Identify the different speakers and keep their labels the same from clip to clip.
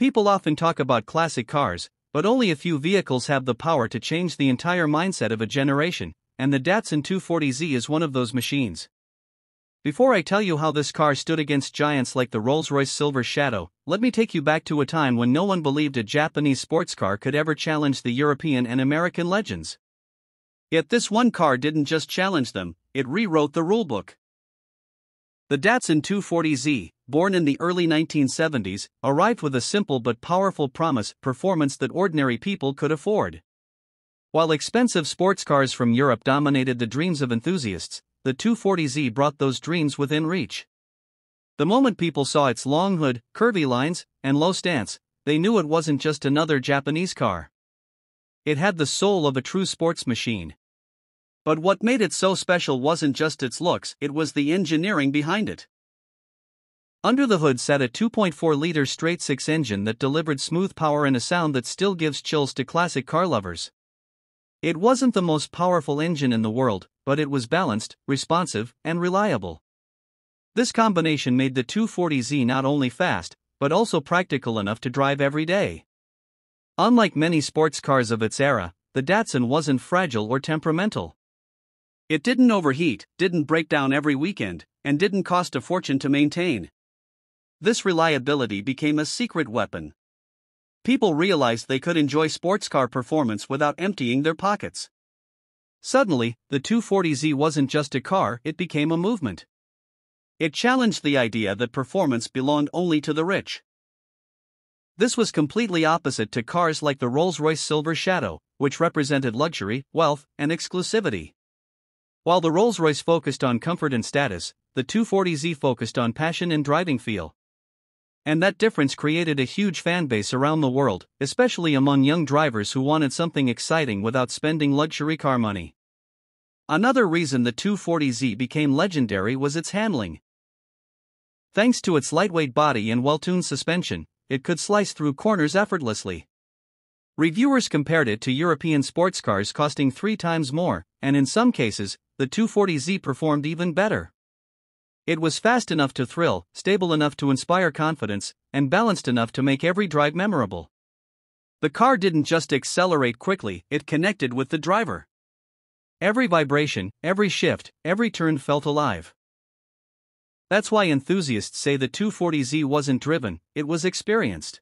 Speaker 1: People often talk about classic cars, but only a few vehicles have the power to change the entire mindset of a generation, and the Datsun 240Z is one of those machines. Before I tell you how this car stood against giants like the Rolls-Royce Silver Shadow, let me take you back to a time when no one believed a Japanese sports car could ever challenge the European and American legends. Yet this one car didn't just challenge them, it rewrote the rulebook. The Datsun 240Z, born in the early 1970s, arrived with a simple but powerful promise: performance that ordinary people could afford. While expensive sports cars from Europe dominated the dreams of enthusiasts, the 240Z brought those dreams within reach. The moment people saw its long hood, curvy lines, and low stance, they knew it wasn't just another Japanese car. It had the soul of a true sports machine. But what made it so special wasn't just its looks, it was the engineering behind it. Under the hood sat a 2.4-liter straight-six engine that delivered smooth power and a sound that still gives chills to classic car lovers. It wasn't the most powerful engine in the world, but it was balanced, responsive, and reliable. This combination made the 240Z not only fast, but also practical enough to drive every day. Unlike many sports cars of its era, the Datsun wasn't fragile or temperamental. It didn't overheat, didn't break down every weekend, and didn't cost a fortune to maintain. This reliability became a secret weapon. People realized they could enjoy sports car performance without emptying their pockets. Suddenly, the 240Z wasn't just a car, it became a movement. It challenged the idea that performance belonged only to the rich. This was completely opposite to cars like the Rolls-Royce Silver Shadow, which represented luxury, wealth, and exclusivity. While the Rolls-Royce focused on comfort and status, the 240Z focused on passion and driving feel. And that difference created a huge fanbase around the world, especially among young drivers who wanted something exciting without spending luxury car money. Another reason the 240Z became legendary was its handling. Thanks to its lightweight body and well-tuned suspension, it could slice through corners effortlessly. Reviewers compared it to European sports cars costing 3 times more, and in some cases, the 240Z performed even better. It was fast enough to thrill, stable enough to inspire confidence, and balanced enough to make every drive memorable. The car didn't just accelerate quickly, it connected with the driver. Every vibration, every shift, every turn felt alive. That's why enthusiasts say the 240Z wasn't driven, it was experienced.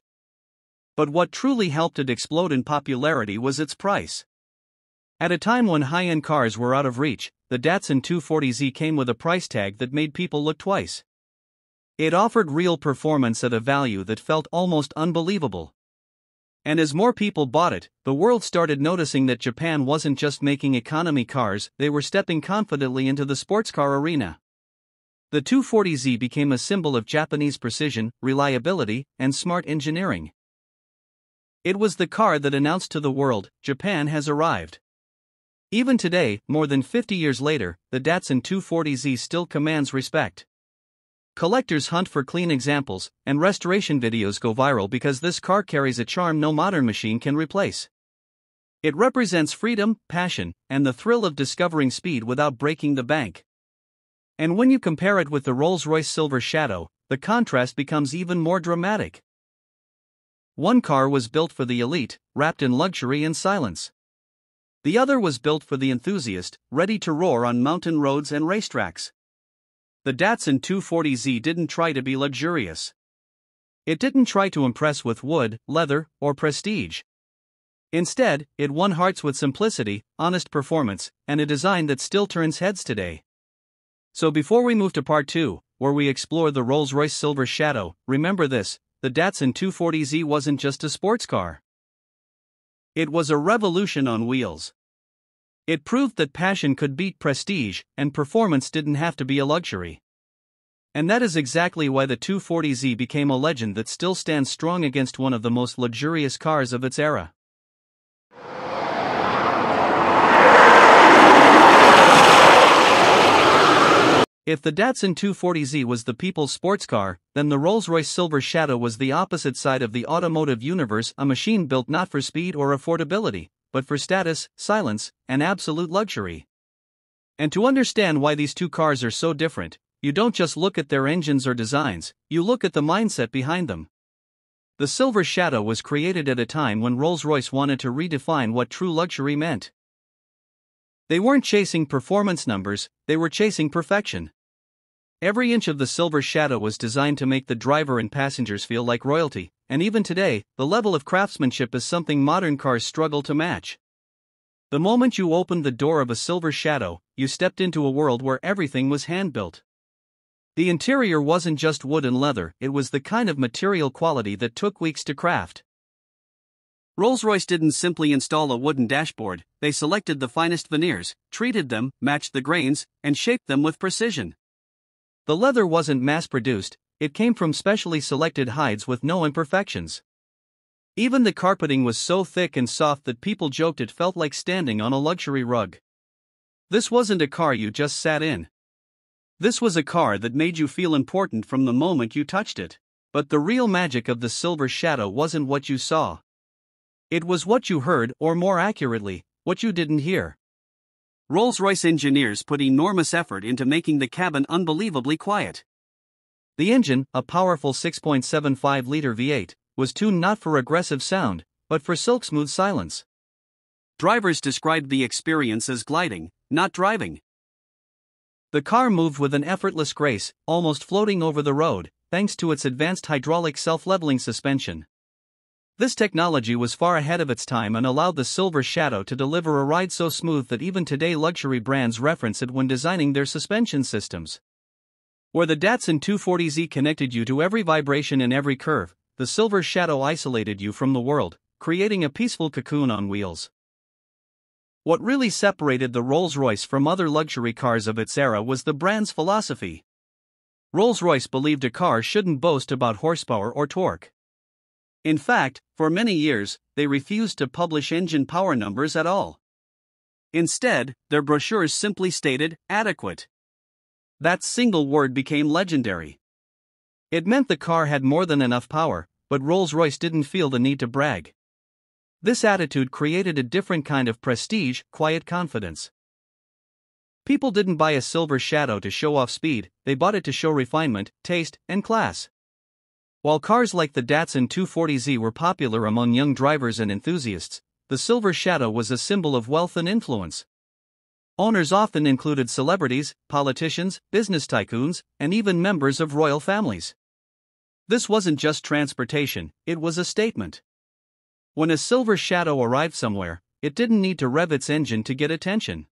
Speaker 1: But what truly helped it explode in popularity was its price. At a time when high-end cars were out of reach, the Datsun 240Z came with a price tag that made people look twice. It offered real performance at a value that felt almost unbelievable. And as more people bought it, the world started noticing that Japan wasn't just making economy cars, they were stepping confidently into the sports car arena. The 240Z became a symbol of Japanese precision, reliability, and smart engineering. It was the car that announced to the world, Japan has arrived. Even today, more than 50 years later, the Datsun 240Z still commands respect. Collectors hunt for clean examples, and restoration videos go viral because this car carries a charm no modern machine can replace. It represents freedom, passion, and the thrill of discovering speed without breaking the bank. And when you compare it with the Rolls-Royce Silver Shadow, the contrast becomes even more dramatic. One car was built for the elite, wrapped in luxury and silence. The other was built for the enthusiast, ready to roar on mountain roads and racetracks. The Datsun 240Z didn't try to be luxurious. It didn't try to impress with wood, leather, or prestige. Instead, it won hearts with simplicity, honest performance, and a design that still turns heads today. So before we move to part 2, where we explore the Rolls-Royce Silver Shadow, remember this: the Datsun 240Z wasn't just a sports car. It was a revolution on wheels. It proved that passion could beat prestige, and performance didn't have to be a luxury. And that is exactly why the 240Z became a legend that still stands strong against one of the most luxurious cars of its era. If the Datsun 240Z was the people's sports car, then the Rolls-Royce Silver Shadow was the opposite side of the automotive universe, a machine built not for speed or affordability, but for status, silence, and absolute luxury. And to understand why these two cars are so different, you don't just look at their engines or designs, you look at the mindset behind them. The Silver Shadow was created at a time when Rolls-Royce wanted to redefine what true luxury meant. They weren't chasing performance numbers, they were chasing perfection. Every inch of the Silver Shadow was designed to make the driver and passengers feel like royalty, and even today, the level of craftsmanship is something modern cars struggle to match. The moment you opened the door of a Silver Shadow, you stepped into a world where everything was hand-built. The interior wasn't just wood and leather, it was the kind of material quality that took weeks to craft. Rolls-Royce didn't simply install a wooden dashboard, they selected the finest veneers, treated them, matched the grains, and shaped them with precision. The leather wasn't mass-produced, it came from specially selected hides with no imperfections. Even the carpeting was so thick and soft that people joked it felt like standing on a luxury rug. This wasn't a car you just sat in. This was a car that made you feel important from the moment you touched it. But the real magic of the Silver Shadow wasn't what you saw. It was what you heard, or more accurately, what you didn't hear. Rolls-Royce engineers put enormous effort into making the cabin unbelievably quiet. The engine, a powerful 6.75-liter V8, was tuned not for aggressive sound, but for silk-smooth silence. Drivers described the experience as gliding, not driving. The car moved with an effortless grace, almost floating over the road, thanks to its advanced hydraulic self-leveling suspension. This technology was far ahead of its time and allowed the Silver Shadow to deliver a ride so smooth that even today luxury brands reference it when designing their suspension systems. Where the Datsun 240Z connected you to every vibration and every curve, the Silver Shadow isolated you from the world, creating a peaceful cocoon on wheels. What really separated the Rolls-Royce from other luxury cars of its era was the brand's philosophy. Rolls-Royce believed a car shouldn't boast about horsepower or torque. In fact, for many years, they refused to publish engine power numbers at all. Instead, their brochures simply stated, "adequate." That single word became legendary. It meant the car had more than enough power, but Rolls-Royce didn't feel the need to brag. This attitude created a different kind of prestige, quiet confidence. People didn't buy a Silver Shadow to show off speed, they bought it to show refinement, taste, and class. While cars like the Datsun 240Z were popular among young drivers and enthusiasts, the Silver Shadow was a symbol of wealth and influence. Owners often included celebrities, politicians, business tycoons, and even members of royal families. This wasn't just transportation, it was a statement. When a Silver Shadow arrived somewhere, it didn't need to rev its engine to get attention.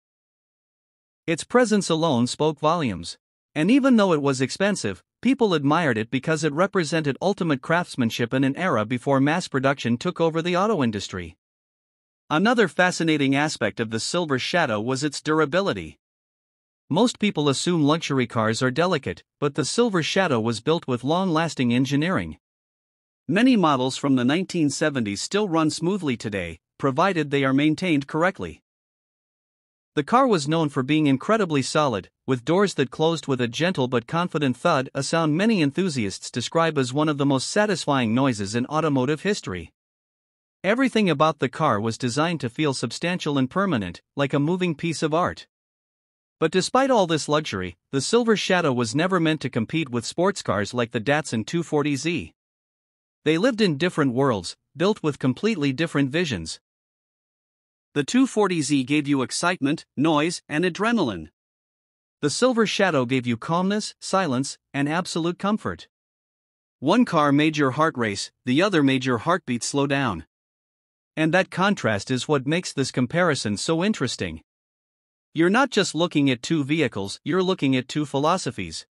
Speaker 1: Its presence alone spoke volumes. And even though it was expensive, people admired it because it represented ultimate craftsmanship in an era before mass production took over the auto industry. Another fascinating aspect of the Silver Shadow was its durability. Most people assume luxury cars are delicate, but the Silver Shadow was built with long-lasting engineering. Many models from the 1970s still run smoothly today, provided they are maintained correctly. The car was known for being incredibly solid, with doors that closed with a gentle but confident thud, a sound many enthusiasts describe as one of the most satisfying noises in automotive history. Everything about the car was designed to feel substantial and permanent, like a moving piece of art. But despite all this luxury, the Silver Shadow was never meant to compete with sports cars like the Datsun 240Z. They lived in different worlds, built with completely different visions. The 240Z gave you excitement, noise, and adrenaline. The Silver Shadow gave you calmness, silence, and absolute comfort. One car made your heart race, the other made your heartbeat slow down. And that contrast is what makes this comparison so interesting. You're not just looking at two vehicles, you're looking at two philosophies.